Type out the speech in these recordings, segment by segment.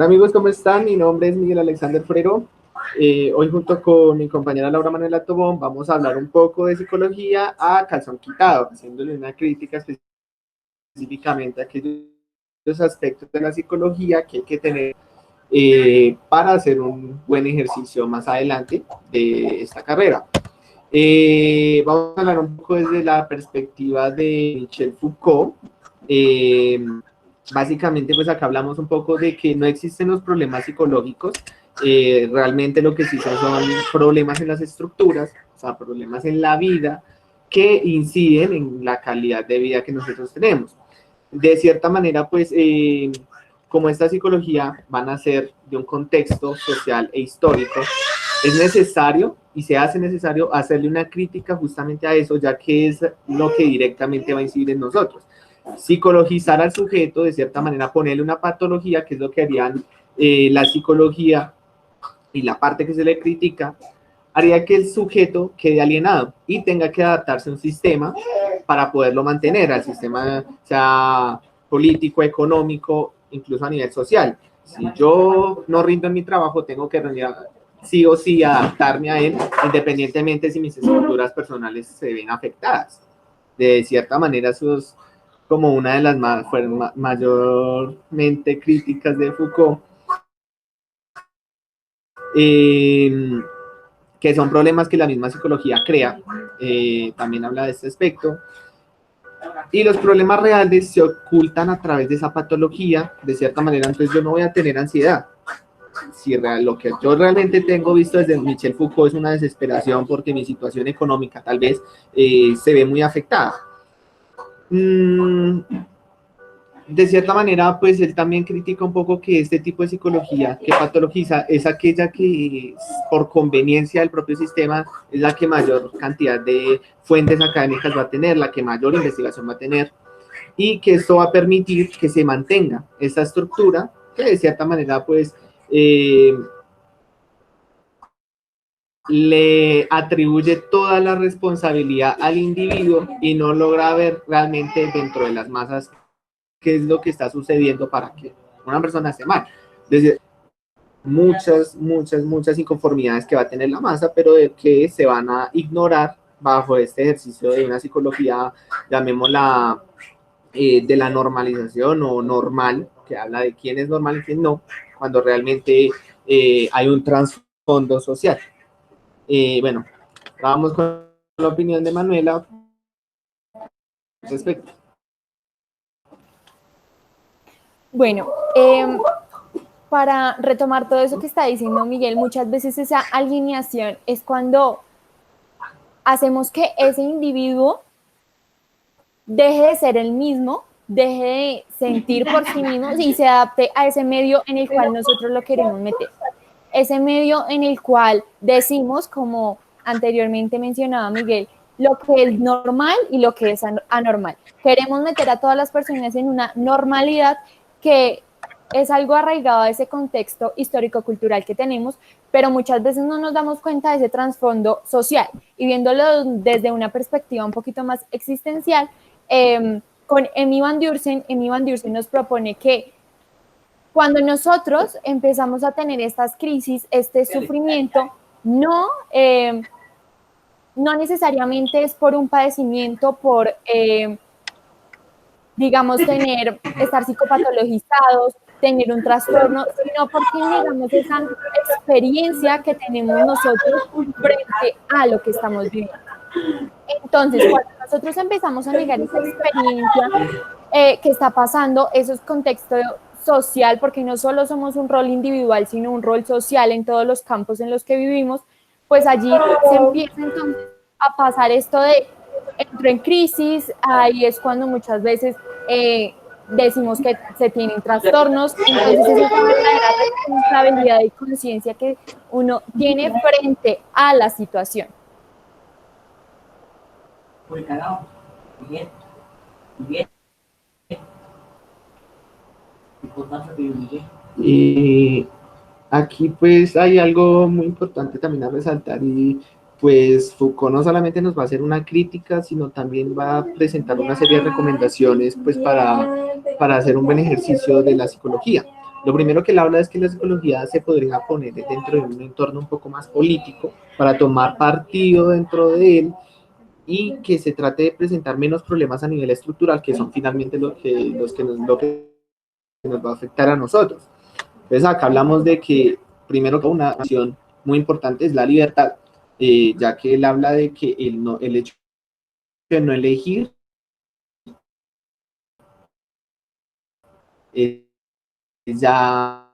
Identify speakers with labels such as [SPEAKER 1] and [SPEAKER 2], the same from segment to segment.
[SPEAKER 1] Hola amigos, ¿cómo están? Mi nombre es Miguel Alexander Frero. Hoy junto con mi compañera Laura Manuela Tobón vamos a hablar un poco de psicología a calzón quitado, haciéndole una crítica específicamente a aquellos aspectos de la psicología que hay que tener para hacer un buen ejercicio más adelante de esta carrera. Vamos a hablar un poco desde la perspectiva de Michel Foucault. Básicamente, pues acá hablamos un poco de que no existen los problemas psicológicos, realmente lo que sí son problemas en las estructuras, o sea, problemas en la vida que inciden en la calidad de vida que nosotros tenemos. De cierta manera, pues, como esta psicología van a ser de un contexto social e histórico, es necesario y se hace necesario hacerle una crítica justamente a eso, ya que es lo que directamente va a incidir en nosotros. Psicologizar al sujeto, de cierta manera ponerle una patología, que es lo que harían la psicología y la parte que se le critica, haría que el sujeto quede alienado y tenga que adaptarse a un sistema para poderlo mantener, al sistema sea político, económico, incluso a nivel social. Si yo no rindo en mi trabajo, tengo que rendir sí o sí adaptarme a él, independientemente si mis estructuras personales se ven afectadas. De cierta manera, eso es como una de las mayormente críticas de Foucault, que son problemas que la misma psicología crea, también habla de este aspecto. Y los problemas reales se ocultan a través de esa patología, de cierta manera, entonces yo no voy a tener ansiedad. Si lo que yo realmente tengo visto desde Michel Foucault es una desesperación porque mi situación económica tal vez se ve muy afectada. De cierta manera, pues él también critica un poco que este tipo de psicología que patologiza es aquella que por conveniencia del propio sistema es la que mayor cantidad de fuentes académicas va a tener, la que mayor investigación va a tener, y que esto va a permitir que se mantenga esta estructura que de cierta manera pues le atribuye toda la responsabilidad al individuo y no logra ver realmente dentro de las masas qué es lo que está sucediendo para que una persona esté mal. Desde muchas inconformidades que va a tener la masa, pero de que se van a ignorar bajo este ejercicio de una psicología, llamémosla, de la normalización o normal, que habla de quién es normal y quién no, cuando realmente hay un trasfondo social. Bueno, vamos con la opinión de Manuela respecto.
[SPEAKER 2] Bueno, para retomar todo eso que está diciendo Miguel, muchas veces esa alineación es cuando hacemos que ese individuo deje de ser el mismo, deje de sentir por sí mismo y se adapte a ese medio en el cual nosotros lo queremos meter. Ese medio en el cual decimos, como anteriormente mencionaba Miguel, lo que es normal y lo que es anormal. Queremos meter a todas las personas en una normalidad que es algo arraigado a ese contexto histórico-cultural que tenemos, pero muchas veces no nos damos cuenta de ese trasfondo social. Y viéndolo desde una perspectiva un poquito más existencial, con Emmy Van Deurzen nos propone que cuando nosotros empezamos a tener estas crisis, este sufrimiento, no necesariamente es por un padecimiento, por, digamos, estar psicopatologizados, tener un trastorno, sino porque negamos esa experiencia que tenemos nosotros frente a lo que estamos viviendo. Entonces, cuando nosotros empezamos a negar esa experiencia que está pasando, eso es contexto social, porque no solo somos un rol individual, sino un rol social en todos los campos en los que vivimos, pues allí se empieza entonces a pasar esto de entro en crisis, ahí es cuando muchas veces decimos que se tienen trastornos, entonces es esa verdadera responsabilidad y conciencia que uno tiene frente a la situación.
[SPEAKER 1] Y aquí pues hay algo muy importante también a resaltar, y pues Foucault no solamente nos va a hacer una crítica, sino también va a presentar una serie de recomendaciones pues para hacer un buen ejercicio de la psicología. Lo primero que él habla es que la psicología se podría poner dentro de un entorno un poco más político para tomar partido dentro de él y que se trate de presentar menos problemas a nivel estructural, que son finalmente lo que nos va a afectar a nosotros. Entonces acá hablamos de que primero que una acción muy importante es la libertad, ya que él habla de que el hecho de no elegir es ya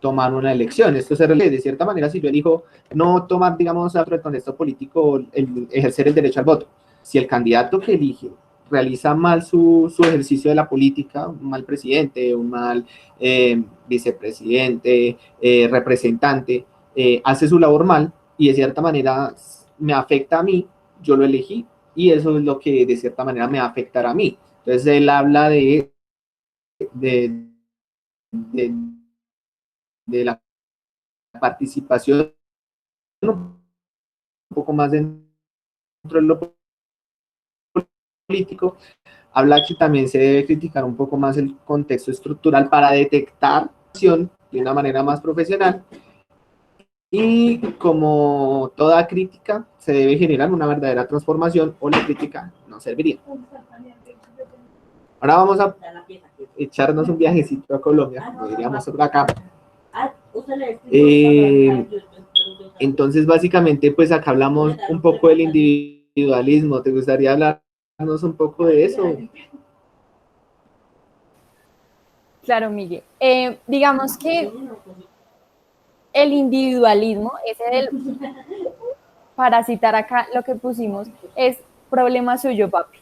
[SPEAKER 1] tomar una elección. Esto se refiere, de cierta manera, si yo elijo no tomar, digamos, dentro del contexto político, ejercer el derecho al voto, si el candidato que elige realiza mal su ejercicio de la política, un mal presidente, un mal vicepresidente, representante, hace su labor mal y de cierta manera me afecta a mí, yo lo elegí y eso es lo que de cierta manera me va a afectar a mí. Entonces él habla de, de, de la participación un poco más dentro de lo político, habla que también se debe criticar un poco más el contexto estructural para detectar de una manera más profesional y como toda crítica se debe generar una verdadera transformación o la crítica no serviría. Ahora vamos a echarnos un viajecito a Colombia, como diríamos por acá. Entonces, básicamente, pues acá hablamos un poco del individualismo. ¿Te gustaría hablarnos un poco de eso?
[SPEAKER 2] Claro, Miguel. Digamos que el individualismo, para citar acá lo que pusimos, es problema suyo, papi.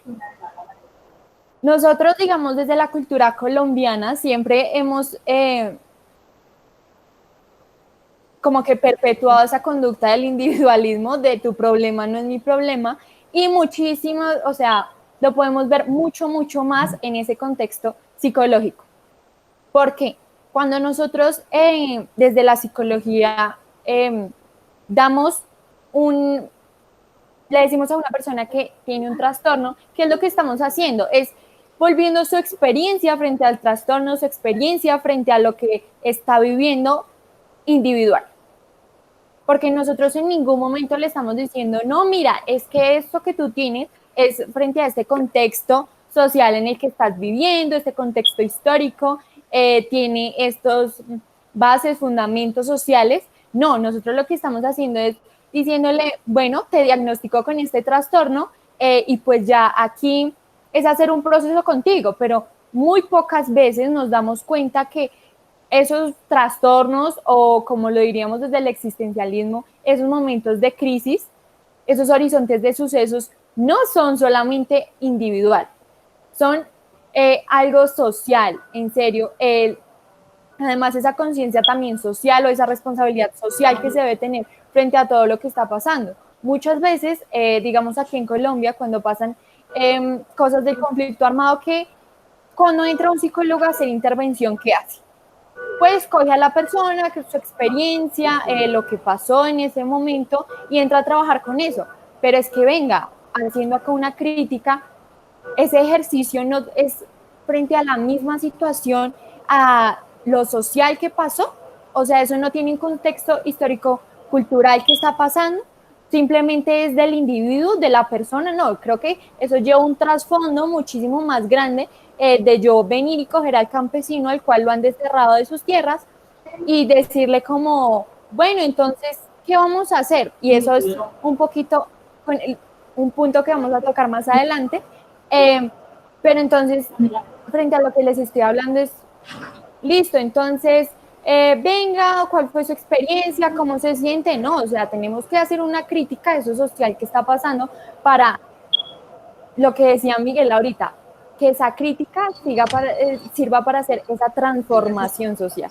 [SPEAKER 2] Nosotros, digamos, desde la cultura colombiana siempre hemos como que perpetuado esa conducta del individualismo, de tu problema no es mi problema, y muchísimo, o sea, lo podemos ver mucho, mucho más en ese contexto psicológico. Porque cuando nosotros desde la psicología damos le decimos a una persona que tiene un trastorno, ¿qué es lo que estamos haciendo? Es volviendo su experiencia frente al trastorno, su experiencia frente a lo que está viviendo individual. Porque nosotros en ningún momento le estamos diciendo, no, mira, es que esto que tú tienes es frente a este contexto social en el que estás viviendo, este contexto histórico, tiene estos bases, fundamentos sociales. No, nosotros lo que estamos haciendo es diciéndole, bueno, te diagnosticó con este trastorno y pues ya aquí es hacer un proceso contigo, pero muy pocas veces nos damos cuenta que esos trastornos o como lo diríamos desde el existencialismo, esos momentos de crisis, esos horizontes de sucesos no son solamente individual, son algo social, en serio. Además, esa conciencia también social o esa responsabilidad social que se debe tener frente a todo lo que está pasando. Muchas veces, digamos aquí en Colombia, cuando pasan cosas del conflicto armado, que cuando entra un psicólogo a hacer intervención, ¿qué hace? Pues coge a la persona, que su experiencia, lo que pasó en ese momento y entra a trabajar con eso. Pero es que venga, haciendo acá una crítica, ese ejercicio no es frente a la misma situación, a lo social que pasó, o sea, eso no tiene un contexto histórico cultural que está pasando, simplemente es del individuo, de la persona, no, creo que eso lleva un trasfondo muchísimo más grande de yo venir y coger al campesino al cual lo han desterrado de sus tierras y decirle como, bueno, entonces, ¿qué vamos a hacer? Y eso es un poquito un punto que vamos a tocar más adelante, pero entonces, frente a lo que les estoy hablando es, listo, entonces, venga, ¿cuál fue su experiencia? ¿Cómo se siente? No, o sea, tenemos que hacer una crítica de eso social que está pasando para lo que decía Miguel ahorita, que esa crítica sirva para hacer esa transformación social.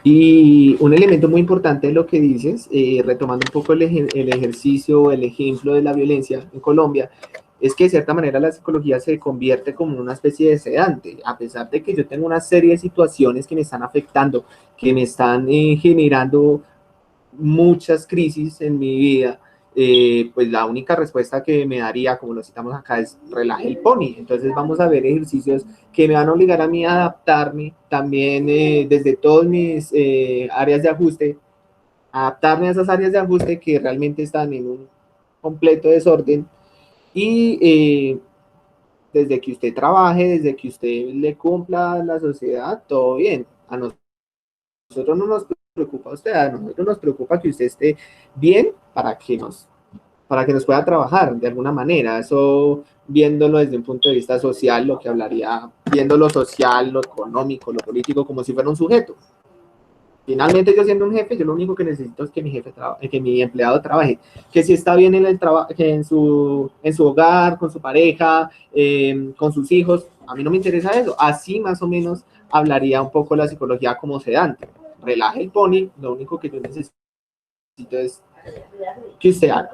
[SPEAKER 1] Y un elemento muy importante de lo que dices, retomando un poco el ejercicio, el ejemplo de la violencia en Colombia, es que de cierta manera la psicología se convierte como una especie de sedante, a pesar de que yo tengo una serie de situaciones que me están afectando, que me están generando muchas crisis en mi vida, pues la única respuesta que me daría, como lo citamos acá, es relaje el pony. Entonces vamos a ver ejercicios que me van a obligar a mí a adaptarme también desde todos mis áreas de ajuste, adaptarme a esas áreas de ajuste que realmente están en un completo desorden y desde que usted trabaje, desde que usted le cumpla a la sociedad, todo bien. A nosotros no nos preocupa usted, a nosotros nos preocupa que usted esté bien para que nos pueda trabajar de alguna manera. Eso viéndolo desde un punto de vista social, lo que hablaría, viendo lo social, lo económico, lo político, como si fuera un sujeto. Finalmente, yo siendo un jefe, yo lo único que necesito es que mi jefe que mi empleado trabaje, que si está bien en el trabajo, en su hogar, con su pareja, con sus hijos, a mí no me interesa eso. Así más o menos hablaría un poco la psicología como sedante. Relaje el pony, lo único que yo necesito es que usted haga.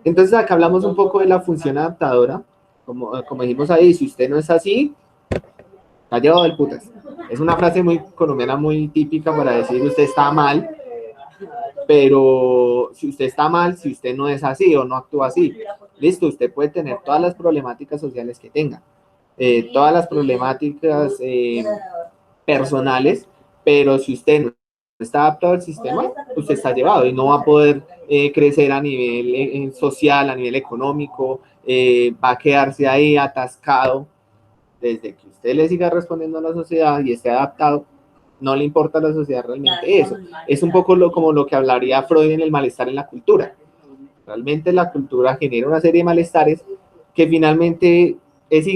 [SPEAKER 1] Entonces acá hablamos un poco de la función adaptadora, como dijimos ahí, si usted no es así, está llevado del putas. Es una frase muy colombiana, muy típica para decir usted está mal, pero si usted está mal, si usted no es así o no actúa así, listo, usted puede tener todas las problemáticas sociales que tenga, todas las problemáticas personales, pero si usted no está adaptado al sistema, usted está llevado y no va a poder crecer a nivel social, a nivel económico, va a quedarse ahí atascado. Desde que usted le siga respondiendo a la sociedad y esté adaptado, no le importa a la sociedad realmente eso. Es un poco como lo que hablaría Freud en el malestar en la cultura. Realmente la cultura genera una serie de malestares que finalmente es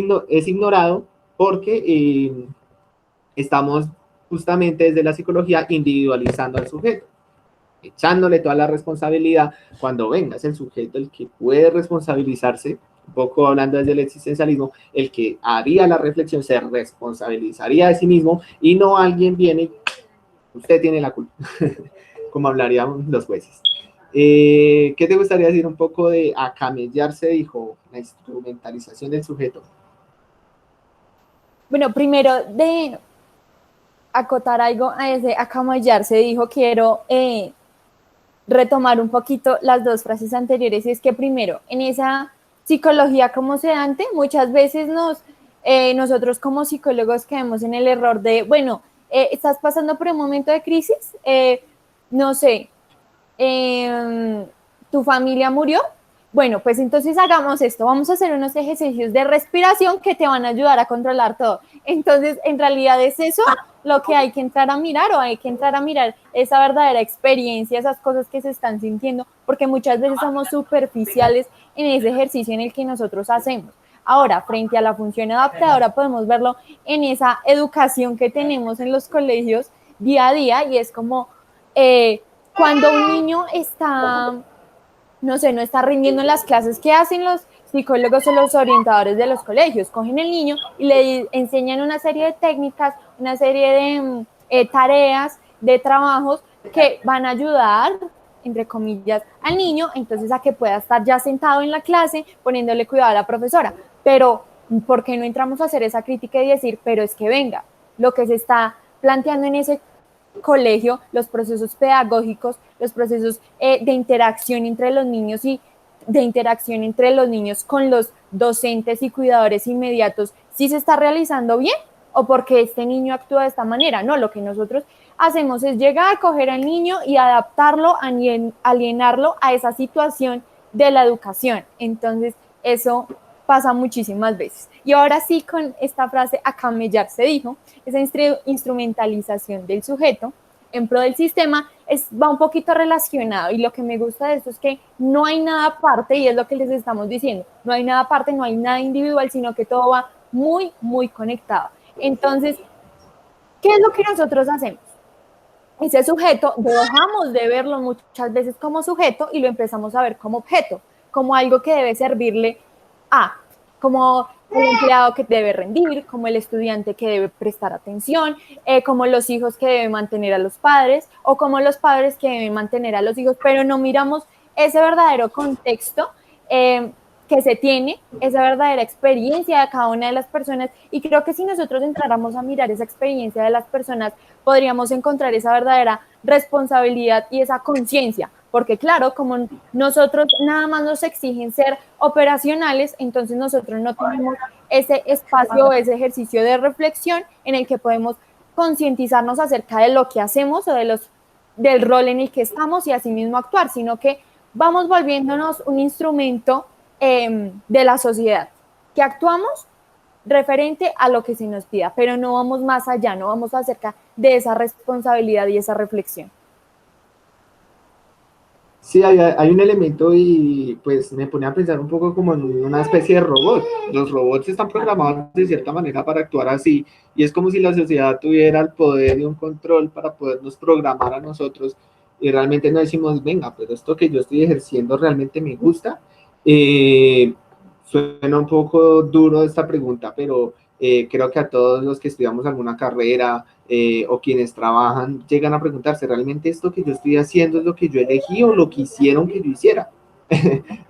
[SPEAKER 1] ignorado porque estamos justamente desde la psicología individualizando al sujeto, echándole toda la responsabilidad, cuando venga es el sujeto el que puede responsabilizarse, un poco hablando desde el existencialismo, el que haría la reflexión, se responsabilizaría de sí mismo y no alguien viene, usted tiene la culpa, como hablarían los jueces. ¿Qué te gustaría decir un poco de acamellarse, dijo, la instrumentalización del sujeto?
[SPEAKER 2] Bueno, primero de acotar algo a ese acamellarse, dijo, quiero retomar un poquito las dos frases anteriores, y es que primero, en esa psicología como sedante, muchas veces nosotros como psicólogos caemos en el error de, bueno, estás pasando por un momento de crisis, no sé, tu familia murió, bueno, pues entonces hagamos esto, vamos a hacer unos ejercicios de respiración que te van a ayudar a controlar todo. Entonces, en realidad es eso lo que hay que entrar a mirar, o hay que entrar a mirar esa verdadera experiencia, esas cosas que se están sintiendo, porque muchas veces somos superficiales en ese ejercicio en el que nosotros hacemos. Ahora, frente a la función adaptadora, podemos verlo en esa educación que tenemos en los colegios día a día, y es como cuando un niño está, no sé, no está rindiendo en las clases, ¿qué hacen los psicólogos o los orientadores de los colegios? Cogen el niño y le enseñan una serie de técnicas, una serie de tareas, de trabajos que van a ayudar, entre comillas, al niño, entonces a que pueda estar ya sentado en la clase poniéndole cuidado a la profesora. Pero, ¿por qué no entramos a hacer esa crítica y decir, pero es que venga, lo que se está planteando en ese colegio, los procesos pedagógicos, los procesos de interacción entre los niños y de interacción entre los niños con los docentes y cuidadores inmediatos, ¿sí se está realizando bien? ¿O porque este niño actúa de esta manera? No, lo que nosotros hacemos es llegar, coger al niño y adaptarlo, alienarlo a esa situación de la educación. Entonces, eso pasa muchísimas veces. Y ahora sí, con esta frase, acamellar se dijo, esa instrumentalización del sujeto en pro del sistema va un poquito relacionado, y lo que me gusta de esto es que no hay nada aparte, y es lo que les estamos diciendo, no hay nada aparte, no hay nada individual, sino que todo va muy, muy conectado. Entonces, ¿qué es lo que nosotros hacemos? Ese sujeto dejamos de verlo muchas veces como sujeto y lo empezamos a ver como objeto, como algo que debe servirle a, como el empleado que debe rendir, como el estudiante que debe prestar atención, como los hijos que deben mantener a los padres, o como los padres que deben mantener a los hijos, pero no miramos ese verdadero contexto que se tiene, esa verdadera experiencia de cada una de las personas. Y creo que si nosotros entráramos a mirar esa experiencia de las personas, podríamos encontrar esa verdadera responsabilidad y esa conciencia, porque claro, como nosotros nada más nos exigen ser operacionales, entonces nosotros no tenemos ese espacio, ese ejercicio de reflexión en el que podemos concientizarnos acerca de lo que hacemos o del rol en el que estamos y asimismo actuar, sino que vamos volviéndonos un instrumento de la sociedad, que actuamos referente a lo que se nos pida, pero no vamos más allá, no vamos acerca de esa responsabilidad y esa reflexión.
[SPEAKER 1] Sí, hay un elemento y pues me pone a pensar un poco como en una especie de robot. Los robots están programados de cierta manera para actuar así y es como si la sociedad tuviera el poder y un control para podernos programar a nosotros y realmente no decimos, venga, pero esto que yo estoy ejerciendo realmente me gusta. Eh, Suena un poco duro esta pregunta, pero creo que a todos los que estudiamos alguna carrera o quienes trabajan llegan a preguntarse, ¿realmente esto que yo estoy haciendo es lo que yo elegí o lo que hicieron que yo hiciera?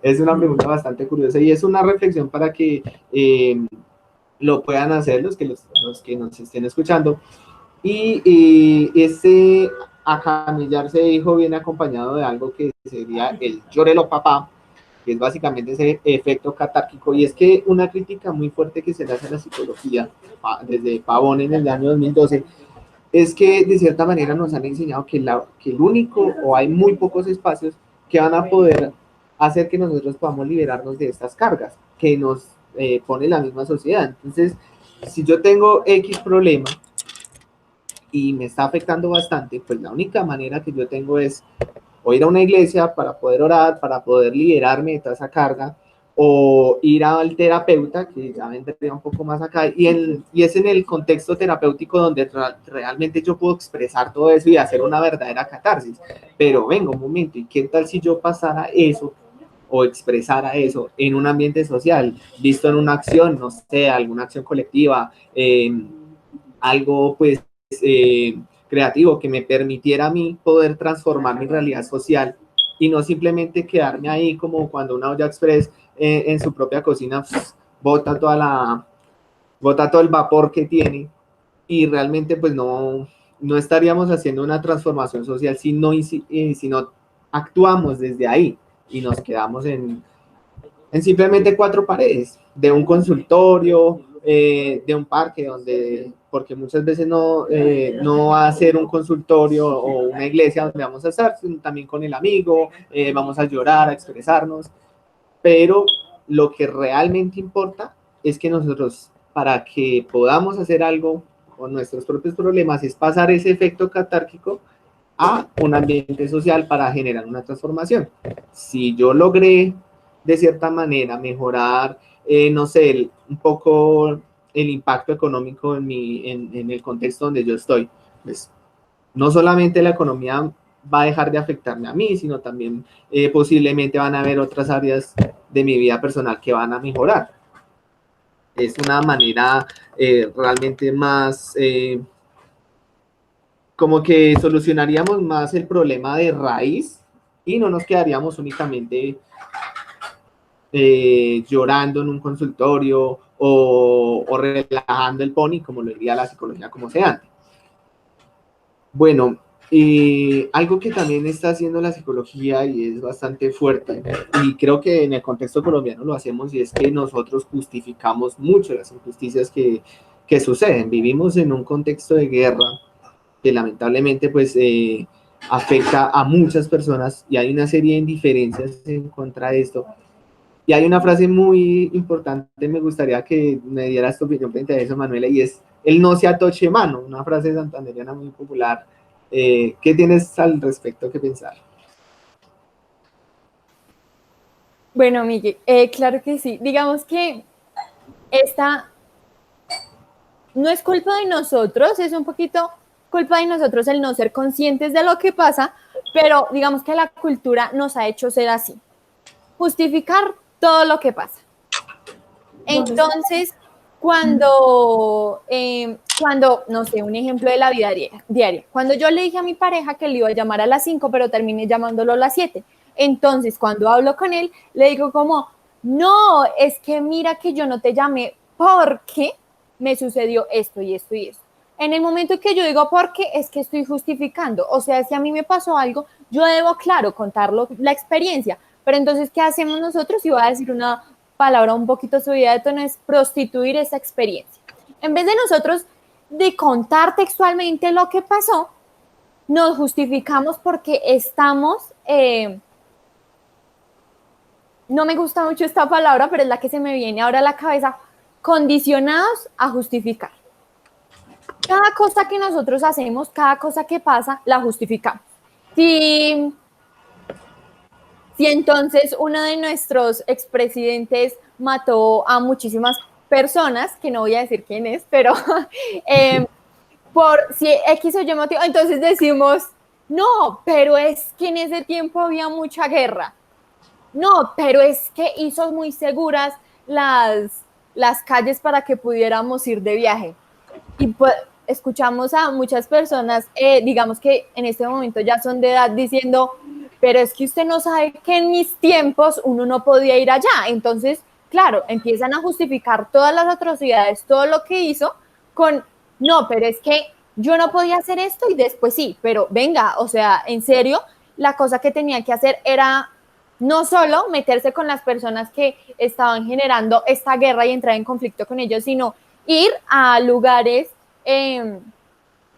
[SPEAKER 1] Es una pregunta bastante curiosa y es una reflexión para que lo puedan hacer los que nos estén escuchando. Y ese acamellarse hijo viene acompañado de algo que sería el llórelo papá, que es básicamente ese efecto catárquico, y es que una crítica muy fuerte que se le hace a la psicología desde Pavón en el año 2012 es que de cierta manera nos han enseñado que el único o hay muy pocos espacios que van a poder hacer que nosotros podamos liberarnos de estas cargas que nos pone la misma sociedad. Entonces, si yo tengo X problema y me está afectando bastante, pues la única manera que yo tengo es o ir a una iglesia para poder orar, para poder liberarme de toda esa carga, o ir al terapeuta, que ya vendría un poco más acá, y es en el contexto terapéutico donde realmente yo puedo expresar todo eso y hacer una verdadera catarsis. Pero venga un momento, ¿y qué tal si yo pasara eso o expresara eso en un ambiente social, visto en una acción, no sé, alguna acción colectiva, algo pues creativo que me permitiera a mí poder transformar mi realidad social y no simplemente quedarme ahí como cuando una olla express en su propia cocina bota bota todo el vapor que tiene y realmente pues no estaríamos haciendo una transformación social si no actuamos desde ahí y nos quedamos en simplemente cuatro paredes de un consultorio, de un parque, porque muchas veces no va a ser un consultorio o una iglesia donde vamos a estar, sino también con el amigo, vamos a llorar, a expresarnos, pero lo que realmente importa es que nosotros, para que podamos hacer algo con nuestros propios problemas, es pasar ese efecto catárquico a un ambiente social para generar una transformación. Si yo logré de cierta manera mejorar, no sé, un poco el impacto económico en el contexto donde yo estoy, pues no solamente la economía va a dejar de afectarme a mí, sino también posiblemente van a haber otras áreas de mi vida personal que van a mejorar. Es una manera realmente más como que solucionaríamos más el problema de raíz y no nos quedaríamos únicamente llorando en un consultorio o relajando el pony, como lo diría la psicología como sea antes. Bueno, algo que también está haciendo la psicología y es bastante fuerte, y creo que en el contexto colombiano lo hacemos, y es que nosotros justificamos mucho las injusticias que suceden. Vivimos en un contexto de guerra que lamentablemente pues afecta a muchas personas y hay una serie de indiferencias en contra de esto. Y hay una frase muy importante, me gustaría que me dieras tu opinión frente a eso, Manuela, y es el no se atoche mano, una frase santandereana muy popular. ¿Qué tienes al respecto que pensar?
[SPEAKER 2] Bueno, Miguel, claro que sí. Digamos que esta no es culpa de nosotros, es un poquito culpa de nosotros el no ser conscientes de lo que pasa, pero digamos que la cultura nos ha hecho ser así, justificar todo lo que pasa. Entonces, cuando, no sé, un ejemplo de la vida diaria, cuando yo le dije a mi pareja que le iba a llamar a las 5, pero terminé llamándolo a las 7, entonces cuando hablo con él, le digo como, no, es que mira que yo no te llamé porque me sucedió esto y esto y esto. En el momento que yo digo porque es que estoy justificando, o sea, si a mí me pasó algo, yo debo, claro, contarlo, la experiencia, pero entonces, ¿qué hacemos nosotros? Y voy a decir una palabra un poquito subida de tono, es prostituir esa experiencia. En vez de nosotros de contar textualmente lo que pasó, nos justificamos porque estamos, no me gusta mucho esta palabra, pero es la que se me viene ahora a la cabeza, condicionados a justificar. Cada cosa que nosotros hacemos, cada cosa que pasa, la justificamos. Si entonces uno de nuestros expresidentes mató a muchísimas personas, que no voy a decir quién es, pero por si X o Y motivo, entonces decimos, no, pero es que en ese tiempo había mucha guerra. No, pero es que hizo muy seguras las calles para que pudiéramos ir de viaje. Y pues escuchamos a muchas personas, digamos que en este momento ya son de edad, diciendo, pero es que usted no sabe que en mis tiempos uno no podía ir allá. Entonces, claro, empiezan a justificar todas las atrocidades, todo lo que hizo con, no, pero es que yo no podía hacer esto y después sí, pero venga, o sea, en serio, la cosa que tenía que hacer era no solo meterse con las personas que estaban generando esta guerra y entrar en conflicto con ellos, sino ir a lugares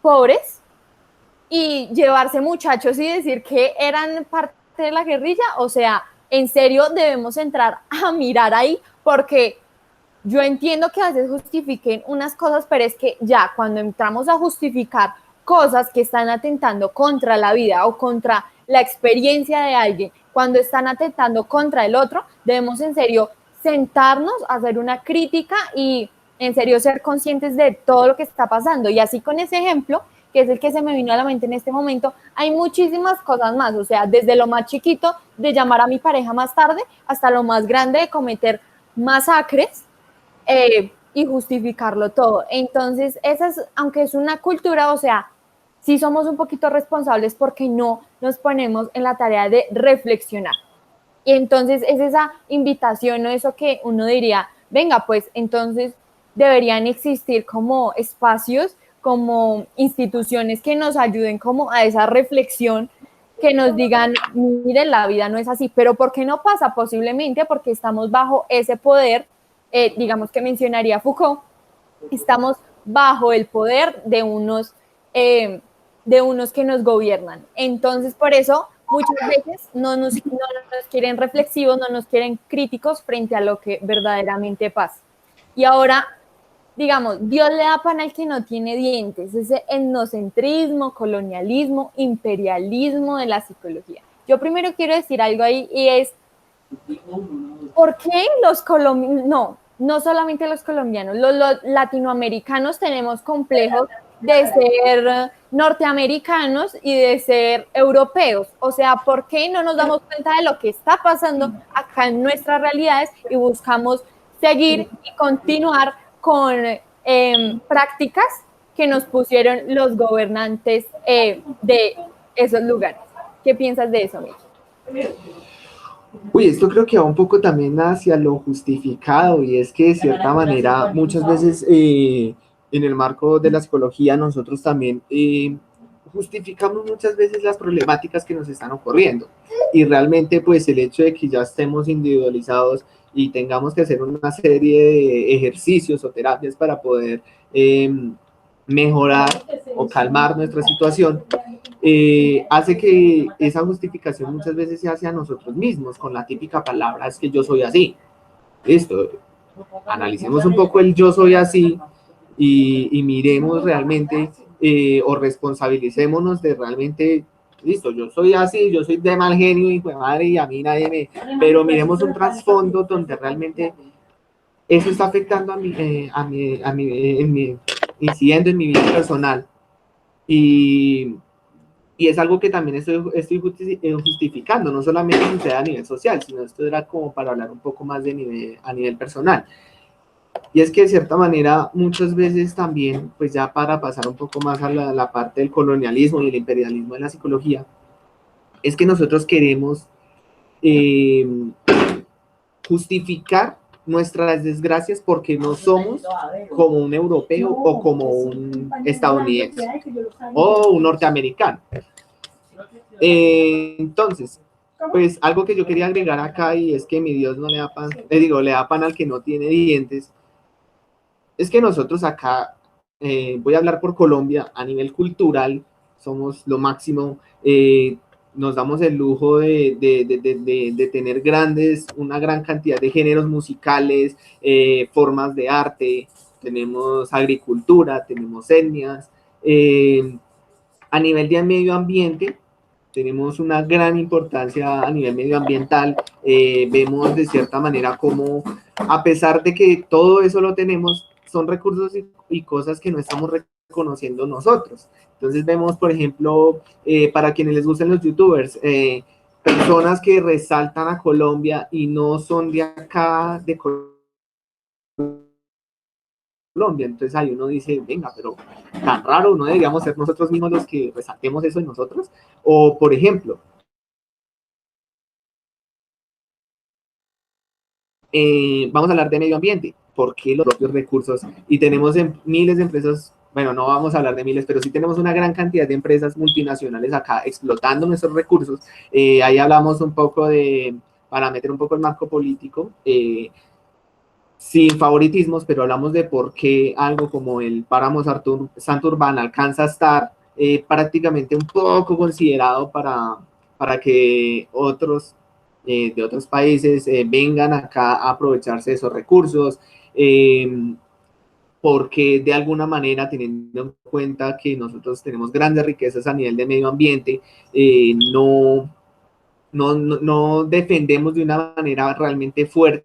[SPEAKER 2] pobres y llevarse muchachos y decir que eran parte de la guerrilla. O sea, en serio debemos entrar a mirar ahí, porque yo entiendo que a veces justifiquen unas cosas, pero es que ya cuando entramos a justificar cosas que están atentando contra la vida o contra la experiencia de alguien, cuando están atentando contra el otro, debemos en serio sentarnos, hacer una crítica y en serio ser conscientes de todo lo que está pasando. Y así con ese ejemplo, que es el que se me vino a la mente en este momento, hay muchísimas cosas más, o sea, desde lo más chiquito de llamar a mi pareja más tarde hasta lo más grande de cometer masacres y justificarlo todo. Entonces, esa es, aunque es una cultura, o sea, sí somos un poquito responsables porque no nos ponemos en la tarea de reflexionar. Y entonces es esa invitación o eso que uno diría, venga, pues entonces deberían existir como espacios, como instituciones que nos ayuden como a esa reflexión, que nos digan, miren, la vida no es así, pero ¿por qué no pasa? Posiblemente porque estamos bajo ese poder, digamos que mencionaría Foucault, estamos bajo el poder de unos que nos gobiernan. Entonces, por eso, muchas veces no nos quieren reflexivos, no nos quieren críticos frente a lo que verdaderamente pasa. Y ahora, digamos, Dios le da pan al que no tiene dientes, ese etnocentrismo, colonialismo, imperialismo de la psicología. Yo primero quiero decir algo ahí y es, ¿por qué los colombianos, no solamente los colombianos, los latinoamericanos tenemos complejos de ser norteamericanos y de ser europeos? O sea, ¿por qué no nos damos cuenta de lo que está pasando acá en nuestras realidades y buscamos seguir y continuar con prácticas que nos pusieron los gobernantes de esos lugares? ¿Qué piensas de eso, Miki?
[SPEAKER 1] Uy, esto creo que va un poco también hacia lo justificado, y es que de cierta manera muchas veces en el marco de la psicología nosotros también justificamos muchas veces las problemáticas que nos están ocurriendo, y realmente pues el hecho de que ya estemos individualizados y tengamos que hacer una serie de ejercicios o terapias para poder mejorar o calmar nuestra situación, hace que esa justificación muchas veces se hace a nosotros mismos, con la típica palabra, es que yo soy así. Listo, analicemos un poco el yo soy así y miremos realmente o responsabilicémonos de realmente, listo, yo soy así, yo soy de mal genio y de madre y a mí nadie me... Pero miremos un trasfondo donde realmente eso está afectando incidiendo en mi vida personal. Y es algo que también estoy justificando, no solamente sucede a nivel social, sino esto era como para hablar un poco más a nivel personal. Y es que de cierta manera muchas veces también, pues ya para pasar un poco más a la parte del colonialismo y el imperialismo de la psicología, es que nosotros queremos justificar nuestras desgracias porque no somos como un europeo o como un estadounidense o un norteamericano. Entonces, pues algo que yo quería agregar acá y es que mi Dios no le da pan, le da pan al que no tiene dientes, es que nosotros acá, voy a hablar por Colombia, a nivel cultural, somos lo máximo, nos damos el lujo de tener una gran cantidad de géneros musicales, formas de arte, tenemos agricultura, tenemos etnias, a nivel de medio ambiente, tenemos una gran importancia a nivel medioambiental. Vemos de cierta manera como, a pesar de que todo eso lo tenemos, son recursos y cosas que no estamos reconociendo nosotros. Entonces vemos, por ejemplo, para quienes les gustan los youtubers, personas que resaltan a Colombia y no son de acá, de Colombia. Entonces ahí uno dice, venga, pero tan raro, ¿no deberíamos ser nosotros mismos los que resaltemos eso en nosotros? O, por ejemplo, vamos a hablar de medio ambiente, porque los propios recursos, y tenemos miles de empresas, bueno, no vamos a hablar de miles, pero sí tenemos una gran cantidad de empresas multinacionales acá explotando nuestros recursos. Ahí hablamos un poco para meter un poco el marco político, sin favoritismos, pero hablamos de por qué algo como el páramo Santurbán alcanza a estar prácticamente un poco considerado para que otros de otros países vengan acá a aprovecharse de esos recursos, porque de alguna manera, teniendo en cuenta que nosotros tenemos grandes riquezas a nivel de medio ambiente, no defendemos de una manera realmente fuerte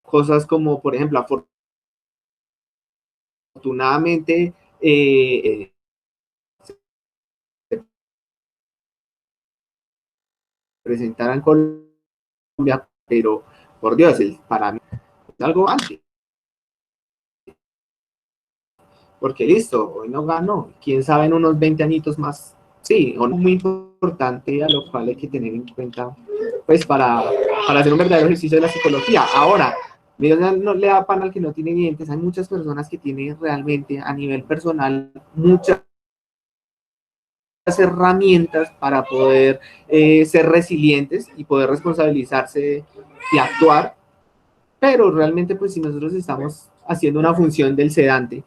[SPEAKER 1] cosas como, por ejemplo, afortunadamente, se presentara en Colombia, pero por Dios, para mí es algo antes, porque listo, hoy no ganó, quién sabe en unos 20 añitos más, sí, o no, muy importante a lo cual hay que tener en cuenta, pues para hacer un verdadero ejercicio de la psicología. Ahora, Dios no le da pan al que no tiene dientes, hay muchas personas que tienen realmente a nivel personal muchas herramientas para poder ser resilientes y poder responsabilizarse y actuar, pero realmente pues si nosotros estamos haciendo una función del sedante,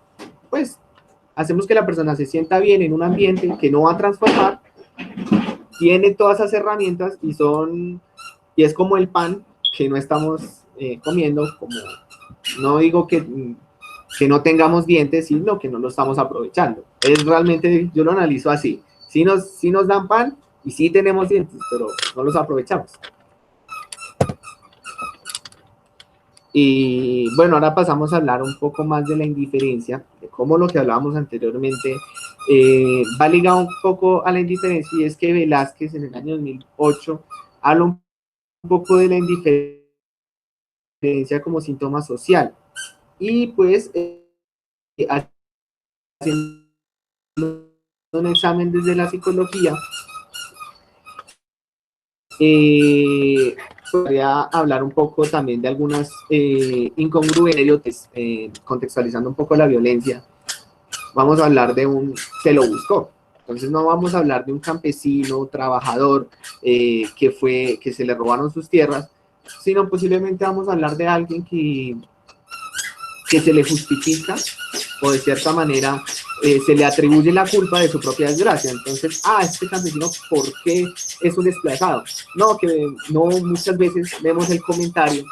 [SPEAKER 1] pues hacemos que la persona se sienta bien en un ambiente que no va a transformar, tiene todas esas herramientas y es como el pan que no estamos comiendo, como no digo que no tengamos dientes, sino que no lo estamos aprovechando. Es realmente, yo lo analizo así. Sí nos dan pan y sí tenemos dientes, pero no los aprovechamos. Y bueno, ahora pasamos a hablar un poco más de la indiferencia, de cómo lo que hablábamos anteriormente va ligado un poco a la indiferencia, y es que Velázquez en el año 2008 habla un poco de la indiferencia como síntoma social. Y pues haciendo un examen desde la psicología, podría hablar un poco también de algunas incongruencias, contextualizando un poco la violencia. Vamos a hablar de se lo buscó. Entonces no vamos a hablar de un campesino, trabajador, que se le robaron sus tierras, sino posiblemente vamos a hablar de alguien que se le justifica o de cierta manera se le atribuye la culpa de su propia desgracia. Entonces, este campesino, ¿por qué es un desplazado? No, que no, muchas veces vemos el comentario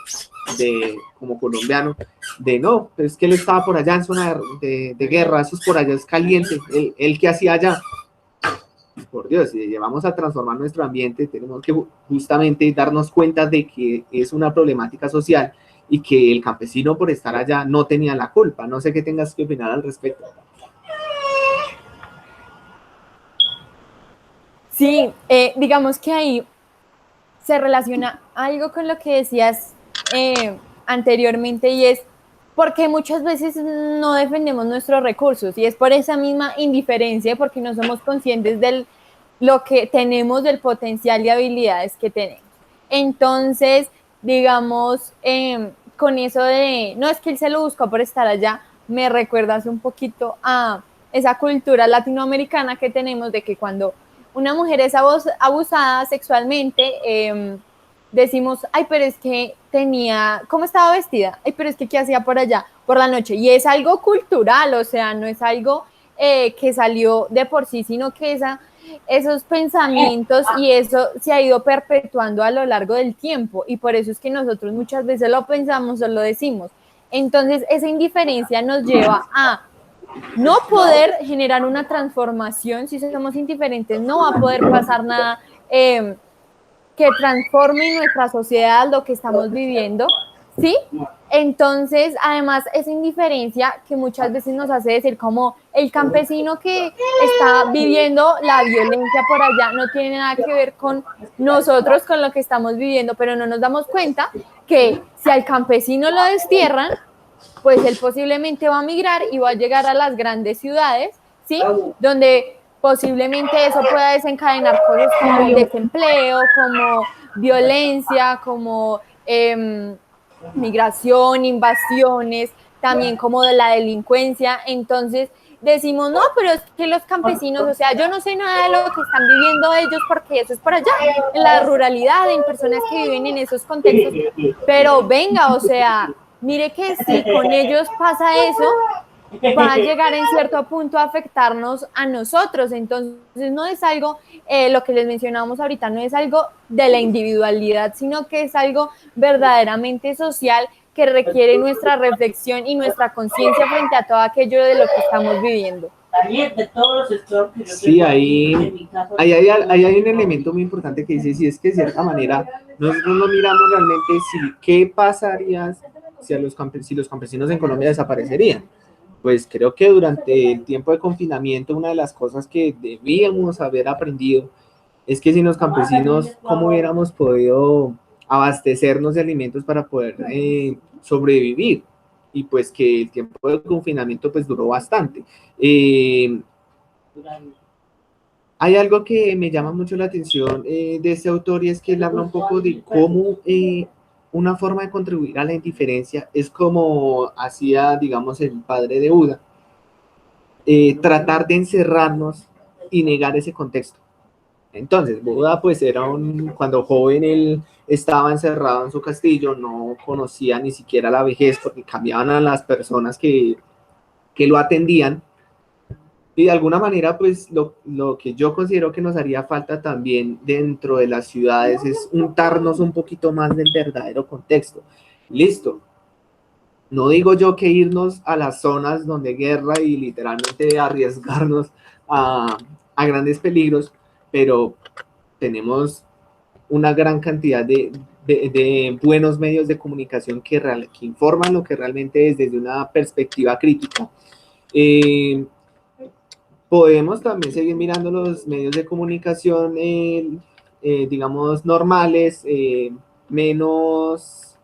[SPEAKER 1] como colombiano, de no, es que él estaba por allá en zona de guerra, eso es por allá, es caliente, él que hacía allá. Por Dios, si llevamos a transformar nuestro ambiente, tenemos que justamente darnos cuenta de que es una problemática social y que el campesino por estar allá no tenía la culpa. No sé qué tengas que opinar al respecto.
[SPEAKER 2] Sí, digamos que ahí se relaciona algo con lo que decías anteriormente, y es porque muchas veces no defendemos nuestros recursos, y es por esa misma indiferencia, porque no somos conscientes de lo que tenemos, del potencial y habilidades que tenemos. Entonces, digamos, con eso de, no es que él se lo buscó por estar allá, me recuerdas un poquito a esa cultura latinoamericana que tenemos de que cuando una mujer es abusada sexualmente, decimos, ay, pero es que tenía, ¿cómo estaba vestida? Ay, pero es que ¿qué hacía por allá por la noche? Y es algo cultural, o sea, no es algo que salió de por sí, sino que esos pensamientos y eso se ha ido perpetuando a lo largo del tiempo. Y por eso es que nosotros muchas veces lo pensamos o lo decimos. Entonces, esa indiferencia nos lleva a no poder generar una transformación. Si somos indiferentes, no va a poder pasar nada que transforme nuestra sociedad, lo que estamos viviendo, ¿sí? Entonces, además, esa indiferencia que muchas veces nos hace decir como el campesino que está viviendo la violencia por allá no tiene nada que ver con nosotros, con lo que estamos viviendo, pero no nos damos cuenta que si al campesino lo destierran, pues él posiblemente va a migrar y va a llegar a las grandes ciudades, ¿sí? Donde posiblemente eso pueda desencadenar cosas como el desempleo, como violencia, como migración, invasiones, también como de la delincuencia. Entonces decimos, no, pero es que los campesinos, o sea, yo no sé nada de lo que están viviendo ellos porque eso es por allá, en la ruralidad, en personas que viven en esos contextos, pero venga, o sea, mire que si con ellos pasa eso, va a llegar en cierto punto a afectarnos a nosotros. Entonces no es algo, lo que les mencionábamos ahorita, no es algo de la individualidad, sino que es algo verdaderamente social que requiere nuestra reflexión y nuestra conciencia frente a todo aquello de lo que estamos viviendo.
[SPEAKER 1] Sí, ahí hay un elemento muy importante que dice, si es que de cierta manera nosotros no miramos realmente qué pasaría si los campesinos en Colombia desaparecerían. Pues creo que durante el tiempo de confinamiento una de las cosas que debíamos haber aprendido es que sin los campesinos, ¿cómo hubiéramos podido abastecernos de alimentos para poder sobrevivir? Y pues que el tiempo de confinamiento pues duró bastante. Hay algo que me llama mucho la atención de este autor y es que él habla un poco de cómo una forma de contribuir a la indiferencia es como hacía, digamos, el padre de Buda, tratar de encerrarnos y negar ese contexto. Entonces, Buda, pues cuando joven él estaba encerrado en su castillo, no conocía ni siquiera la vejez porque cambiaban a las personas que lo atendían. Y de alguna manera, pues lo que yo considero que nos haría falta también dentro de las ciudades es untarnos un poquito más del verdadero contexto. Listo. No digo yo que irnos a las zonas donde guerra y literalmente arriesgarnos a grandes peligros, pero tenemos una gran cantidad de buenos medios de comunicación que informan lo que realmente es desde una perspectiva crítica. Podemos también seguir mirando los medios de comunicación, digamos, normales, menos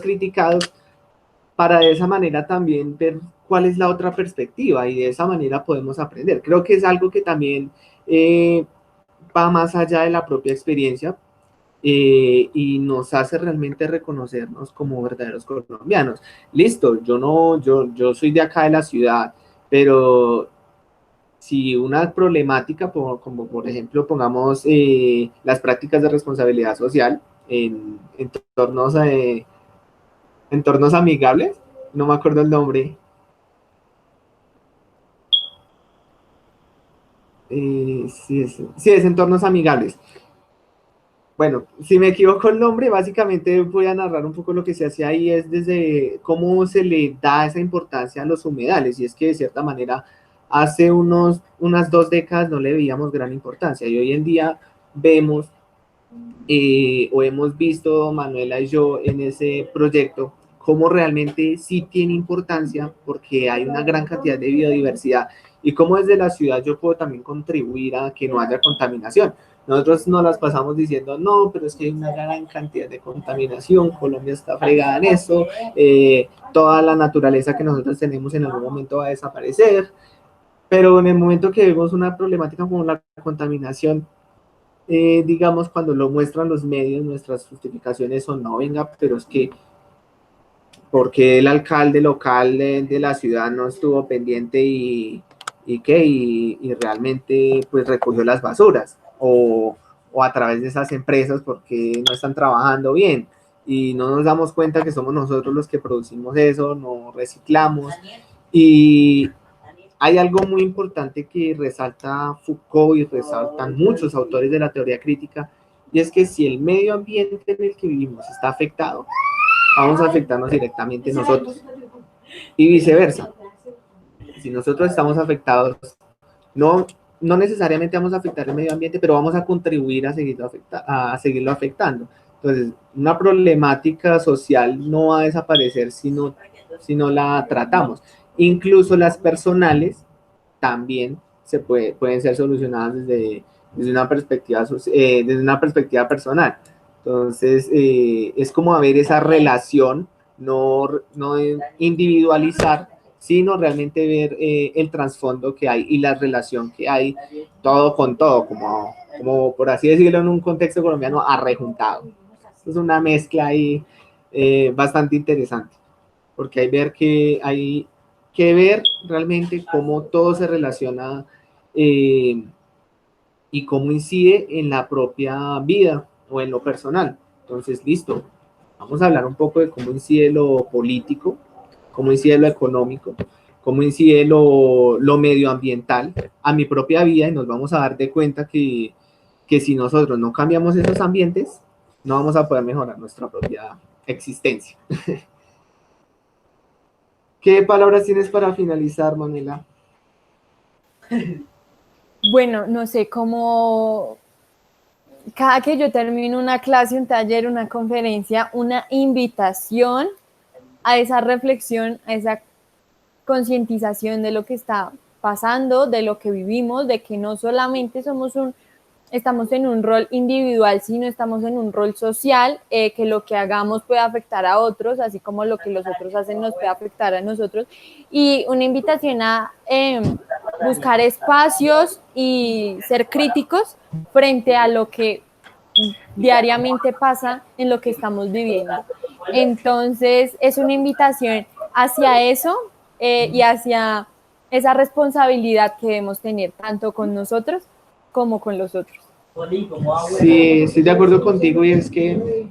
[SPEAKER 1] criticados, para de esa manera también ver cuál es la otra perspectiva y de esa manera podemos aprender. Creo que es algo que también va más allá de la propia experiencia y nos hace realmente reconocernos como verdaderos colombianos. Listo, yo soy de acá de la ciudad, pero si una problemática, como por ejemplo, pongamos las prácticas de responsabilidad social en entornos amigables, no me acuerdo el nombre, sí, es entornos amigables. Bueno, si me equivoco el nombre, básicamente voy a narrar un poco lo que se hace ahí, es desde cómo se le da esa importancia a los humedales, y es que de cierta manera hace unas 2 décadas no le veíamos gran importancia, y hoy en día vemos o hemos visto, Manuela y yo, en ese proyecto, cómo realmente sí tiene importancia porque hay una gran cantidad de biodiversidad y cómo desde la ciudad yo puedo también contribuir a que no haya contaminación. Nosotros nos las pasamos diciendo, no, pero es que hay una gran cantidad de contaminación, Colombia está fregada en eso, toda la naturaleza que nosotros tenemos en algún momento va a desaparecer, pero en el momento que vemos una problemática como la contaminación, digamos, cuando lo muestran los medios, nuestras justificaciones son, no, venga, pero es que, ¿por qué el alcalde local de la ciudad no estuvo pendiente y realmente pues recogió las basuras o a través de esas empresas porque no están trabajando bien y no nos damos cuenta que somos nosotros los que producimos eso, no reciclamos. Y hay algo muy importante que resalta Foucault y resaltan muchos autores de la teoría crítica, y es que si el medio ambiente en el que vivimos está afectado, vamos a afectarnos directamente nosotros y viceversa. Si nosotros estamos afectados, no, no necesariamente vamos a afectar el medio ambiente, pero vamos a contribuir a seguirlo afectando. Entonces, una problemática social no va a desaparecer si no la tratamos. Incluso las personales también pueden ser solucionadas desde una perspectiva personal. Entonces, es como ver esa relación, no individualizar, sino realmente ver el trasfondo que hay y la relación que hay todo con todo, como por así decirlo en un contexto colombiano, arrejuntado. Es una mezcla ahí bastante interesante, porque hay que ver realmente cómo todo se relaciona eh, y cómo incide en la propia vida o en lo personal. Entonces, listo, vamos a hablar un poco de cómo incide lo político, cómo incide lo económico, cómo incide lo medioambiental a mi propia vida, y nos vamos a dar de cuenta que si nosotros no cambiamos esos ambientes, no vamos a poder mejorar nuestra propia existencia. ¿Qué palabras tienes para finalizar, Manuela?
[SPEAKER 2] Bueno, no sé, como cada que yo termino una clase, un taller, una conferencia, una invitación a esa reflexión, a esa concientización de lo que está pasando, de lo que vivimos, de que no solamente estamos en un rol individual, sino estamos en un rol social, que lo que hagamos puede afectar a otros, así como lo que los otros hacen nos puede afectar a nosotros. Y una invitación a buscar espacios y ser críticos frente a lo que diariamente pasa en lo que estamos viviendo. Entonces, es una invitación hacia eso y hacia esa responsabilidad que debemos tener tanto con nosotros como con los otros.
[SPEAKER 1] Sí, estoy de acuerdo contigo, y es que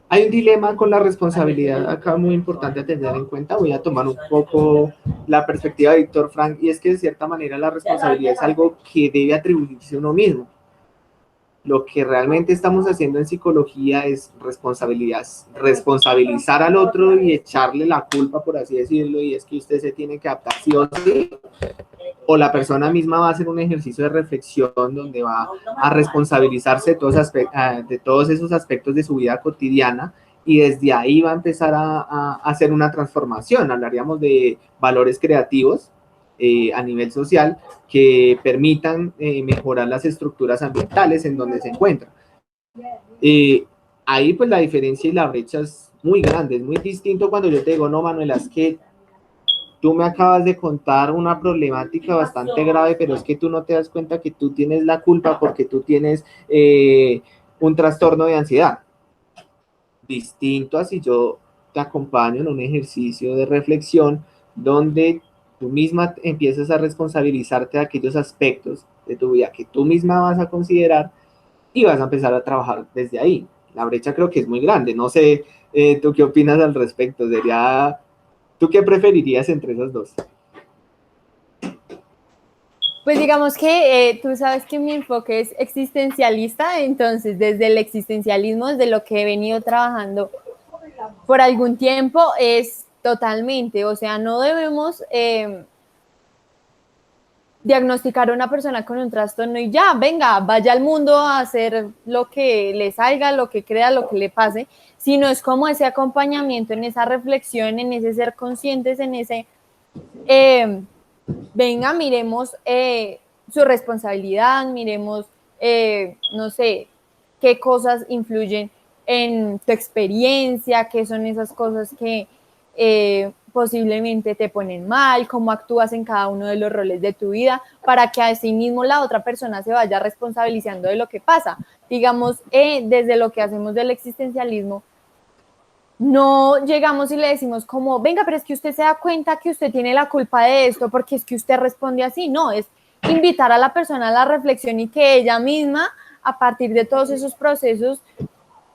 [SPEAKER 1] hay un dilema con la responsabilidad acá muy importante a tener en cuenta. Voy a tomar un poco la perspectiva de Víctor Frank, y es que de cierta manera la responsabilidad es algo que debe atribuirse a uno mismo. Lo que realmente estamos haciendo en psicología es responsabilizar al otro y echarle la culpa, por así decirlo, y es que usted se tiene que adaptar sí o sí, o la persona misma va a hacer un ejercicio de reflexión donde va a responsabilizarse de todos esos aspectos de su vida cotidiana, y desde ahí va a empezar a hacer una transformación. Hablaríamos de valores creativos a nivel social que permitan mejorar las estructuras ambientales en donde se encuentran. Ahí pues la diferencia y la brecha es muy grande, es muy distinto cuando yo te digo, no, Manuela, es que tú me acabas de contar una problemática bastante grave, pero es que tú no te das cuenta que tú tienes la culpa porque tú tienes un trastorno de ansiedad. Distinto a si yo te acompaño en un ejercicio de reflexión donde tú misma empiezas a responsabilizarte de aquellos aspectos de tu vida que tú misma vas a considerar y vas a empezar a trabajar desde ahí. La brecha creo que es muy grande. No sé, ¿tú qué opinas al respecto? ¿Tú qué preferirías entre esas dos?
[SPEAKER 2] Pues digamos que tú sabes que mi enfoque es existencialista, entonces desde el existencialismo, desde lo que he venido trabajando por algún tiempo, es totalmente, o sea, no debemos diagnosticar a una persona con un trastorno y ya, venga, vaya al mundo a hacer lo que le salga, lo que crea, lo que le pase, sino es como ese acompañamiento en esa reflexión, en ese ser conscientes, en ese, venga, miremos su responsabilidad, miremos, no sé, qué cosas influyen en tu experiencia, qué son esas cosas que posiblemente te ponen mal, cómo actúas en cada uno de los roles de tu vida, para que así mismo la otra persona se vaya responsabilizando de lo que pasa. Digamos, desde lo que hacemos del existencialismo, No llegamos y le decimos como, venga, pero es que usted se da cuenta que usted tiene la culpa de esto porque es que usted responde así. No, es invitar a la persona a la reflexión y que ella misma, a partir de todos esos procesos,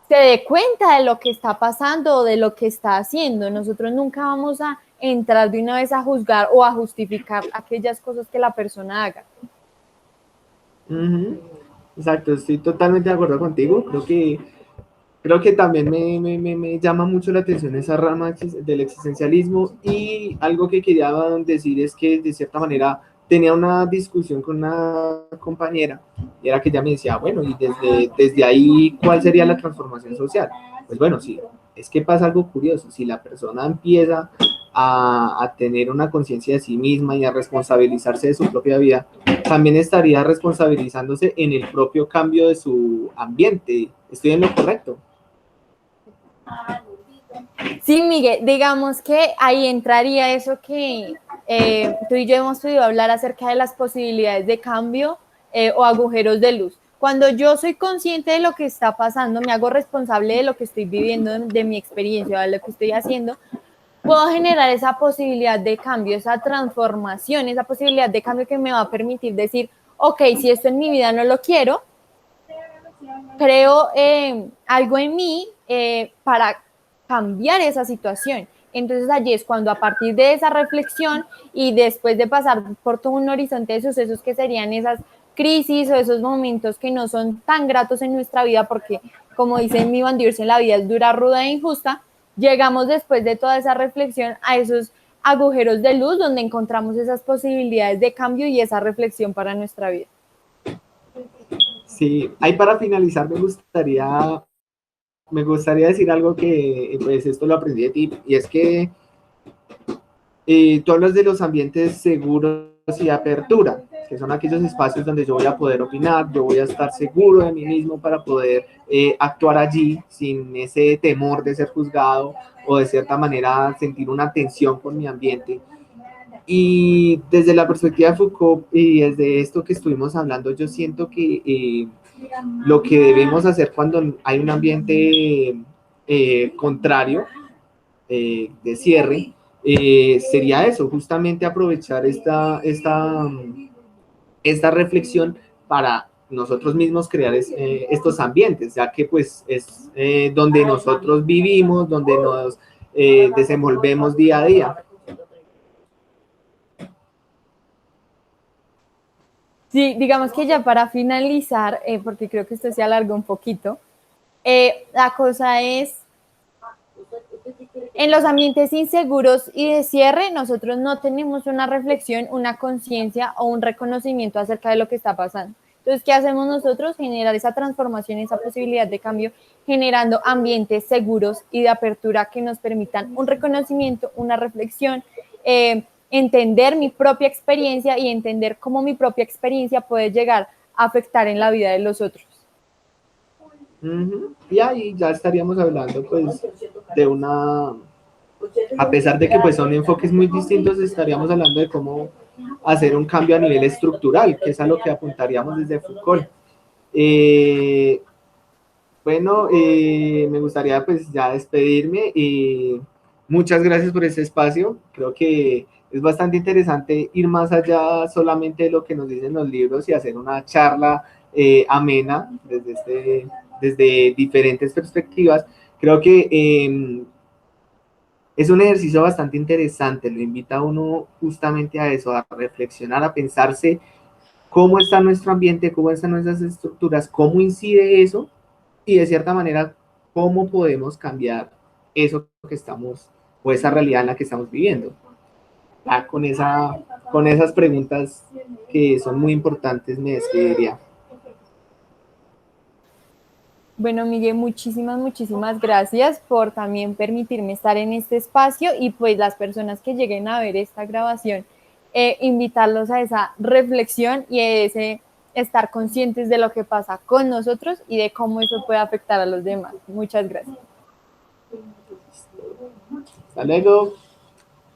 [SPEAKER 2] se dé cuenta de lo que está pasando o de lo que está haciendo. Nosotros nunca vamos a entrar de una vez a juzgar o a justificar aquellas cosas que la persona haga.
[SPEAKER 1] Ujú. Exacto, estoy totalmente de acuerdo contigo. Creo que también me llama mucho la atención esa rama del existencialismo, y algo que quería decir es que de cierta manera tenía una discusión con una compañera y era que ella me decía, bueno, y desde ahí, ¿cuál sería la transformación social? Pues bueno, sí, es que pasa algo curioso, si la persona empieza a tener una conciencia de sí misma y a responsabilizarse de su propia vida, también estaría responsabilizándose en el propio cambio de su ambiente. ¿Estoy en lo correcto?
[SPEAKER 2] Sí, Miguel, digamos que ahí entraría eso que tú y yo hemos podido hablar acerca de las posibilidades de cambio o agujeros de luz. Cuando yo soy consciente de lo que está pasando, me hago responsable de lo que estoy viviendo, de mi experiencia, de lo que estoy haciendo, puedo generar esa posibilidad de cambio, esa transformación, esa posibilidad de cambio que me va a permitir decir, ok, si esto en mi vida no lo quiero, creo algo en mí para cambiar esa situación. Entonces allí es cuando a partir de esa reflexión y después de pasar por todo un horizonte de sucesos que serían esas crisis o esos momentos que no son tan gratos en nuestra vida, porque como dice mi Van Diersen, la vida es dura, ruda e injusta, llegamos después de toda esa reflexión a esos agujeros de luz donde encontramos esas posibilidades de cambio y esa reflexión para nuestra vida.
[SPEAKER 1] Sí, ahí para finalizar me gustaría decir algo que, pues esto lo aprendí de ti, y es que tú hablas de los ambientes seguros y de apertura, que son aquellos espacios donde yo voy a poder opinar, yo voy a estar seguro de mí mismo para poder actuar allí sin ese temor de ser juzgado o de cierta manera sentir una tensión con mi ambiente. Y desde la perspectiva de Foucault y desde esto que estuvimos hablando, yo siento que lo que debemos hacer cuando hay un ambiente contrario, de cierre, sería eso, justamente aprovechar esta reflexión para nosotros mismos crear estos ambientes, ya que pues es donde nosotros vivimos, donde nos desenvolvemos día a día.
[SPEAKER 2] Sí, digamos que ya para finalizar, porque creo que esto se alargó un poquito, la cosa es, en los ambientes inseguros y de cierre, nosotros no tenemos una reflexión, una conciencia o un reconocimiento acerca de lo que está pasando. Entonces, ¿qué hacemos nosotros? Generar esa transformación, esa posibilidad de cambio, generando ambientes seguros y de apertura que nos permitan un reconocimiento, una reflexión, entender mi propia experiencia y entender cómo mi propia experiencia puede llegar a afectar en la vida de los otros.
[SPEAKER 1] Y ahí ya estaríamos hablando pues de una, a pesar de que pues son enfoques muy distintos, estaríamos hablando de cómo hacer un cambio a nivel estructural, que es a lo que apuntaríamos desde Foucault. Eh, bueno, me gustaría pues ya despedirme y muchas gracias por este espacio. Creo que es bastante interesante ir más allá solamente de lo que nos dicen los libros y hacer una charla amena desde diferentes perspectivas. Creo que es un ejercicio bastante interesante, lo invita a uno justamente a eso, a reflexionar, a pensarse cómo está nuestro ambiente, cómo están nuestras estructuras, cómo incide eso y de cierta manera cómo podemos cambiar eso que estamos o esa realidad en la que estamos viviendo. Ya con esas preguntas que son muy importantes me despediría.
[SPEAKER 2] Bueno, Miguel, muchísimas gracias por también permitirme estar en este espacio y pues las personas que lleguen a ver esta grabación, invitarlos a esa reflexión y a ese estar conscientes de lo que pasa con nosotros y de cómo eso puede afectar a los demás. Muchas gracias.
[SPEAKER 1] Hasta luego.